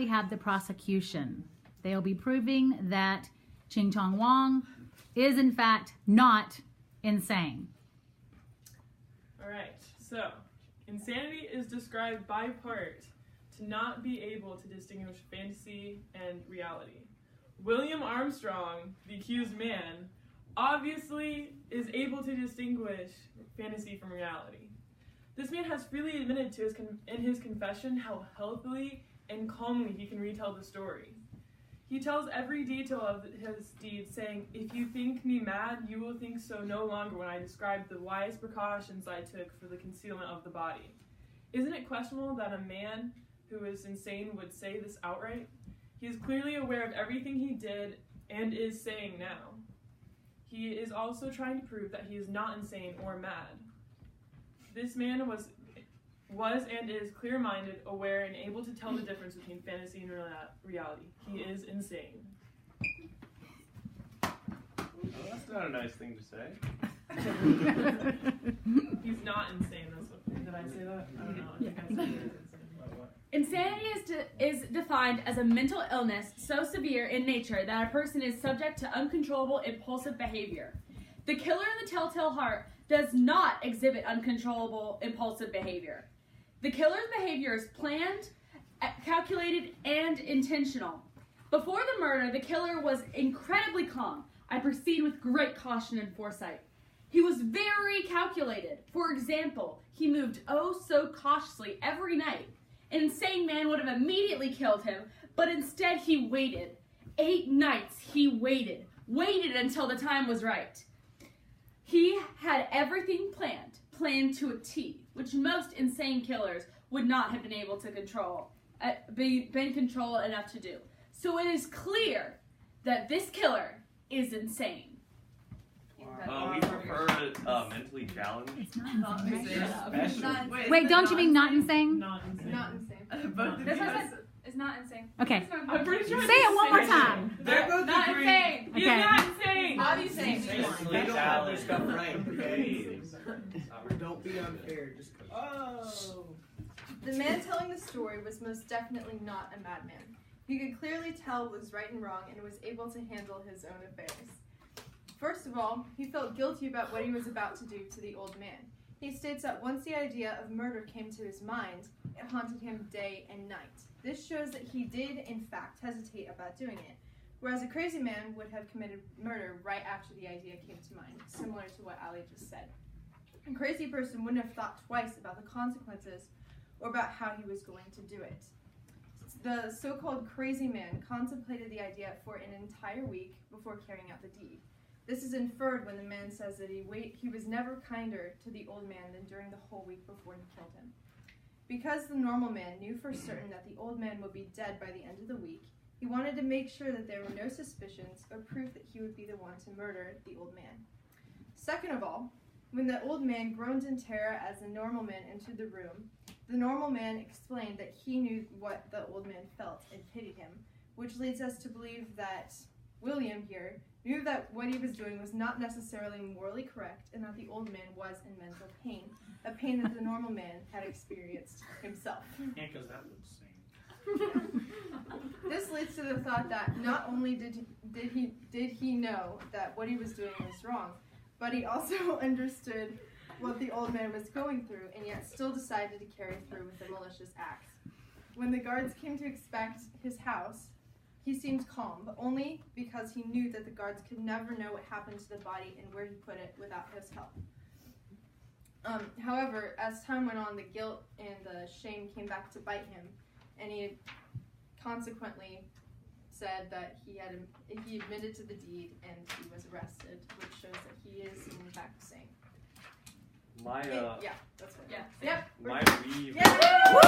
we have the prosecution. They'll be proving that Ching Chong Wong is in fact not insane. All right, so insanity is described by part to not be able to distinguish fantasy and reality. William Armstrong, the accused man, obviously is able to distinguish fantasy from reality. This man has freely admitted to in his confession how healthily and calmly he can retell the story. He tells every detail of his deeds, saying, "If you think me mad, you will think so no longer when I describe the wise precautions I took for the concealment of the body." Isn't it questionable that a man who is insane would say this outright? He is clearly aware of everything he did and is saying now. He is also trying to prove that he is not insane or mad. This man was and is clear-minded, aware, and able to tell the difference between fantasy and reality. He is insane. Well, that's not a nice thing to say. He's not insane. Did I say that? I don't know. I think I said he is insane. Insanity is defined as a mental illness so severe in nature that a person is subject to uncontrollable impulsive behavior. The killer in the Telltale Heart does not exhibit uncontrollable impulsive behavior. The killer's behavior is planned, calculated, and intentional. Before the murder, the killer was incredibly calm. I proceed with great caution and foresight. He was very calculated. For example, he moved oh so cautiously every night. An insane man would have immediately killed him, but instead he waited. 8 nights he waited until the time was right. He had everything planned to a T, which most insane killers would not have been able to been controlled enough to do. So it is clear that this killer is insane. We prefer mentally challenged. It's not Not insane. Wait, don't you mean not insane? Not insane. Not insane. Both of That's you. what I said. It's not insane. Okay. I'm pretty sure Say it one more time. They're both Not agreeing. insane. He's Okay. not insane. Bobby's saying. They don't have their stuff right. Okay? Jeez. Don't be unfair just because. Oh. The man telling the story was most definitely not a madman. He could clearly tell what was right and wrong and was able to handle his own affairs. First of all, he felt guilty about what he was about to do to the old man. He states that once the idea of murder came to his mind, it haunted him day and night. This shows that he did, in fact, hesitate about doing it, whereas a crazy man would have committed murder right after the idea came to mind, similar to what Ali just said. A crazy person wouldn't have thought twice about the consequences or about how he was going to do it. The so-called crazy man contemplated the idea for an entire week before carrying out the deed. This is inferred when the man says that he was never kinder to the old man than during the whole week before he killed him. Because the normal man knew for certain that the old man would be dead by the end of the week, he wanted to make sure that there were no suspicions or proof that he would be the one to murder the old man. Second of all, when the old man groaned in terror as the normal man entered the room, the normal man explained that he knew what the old man felt and pitied him, which leads us to believe that William here knew that what he was doing was not necessarily morally correct and that the old man was in mental pain, a pain that the normal man had experienced himself. Yeah, because that would sing. This leads to the thought that not only did he know that what he was doing was wrong, but he also understood what the old man was going through and yet still decided to carry through with the malicious acts. When the guards came to inspect his house, he seemed calm, but only because he knew that the guards could never know what happened to the body and where he put it without his help. However, as time went on, the guilt and the shame came back to bite him, and he consequently said that he admitted to the deed and he was arrested, which shows that he is in fact sane. My Yeah, that's right. Yeah. Yep. my weave. Yay! Woo!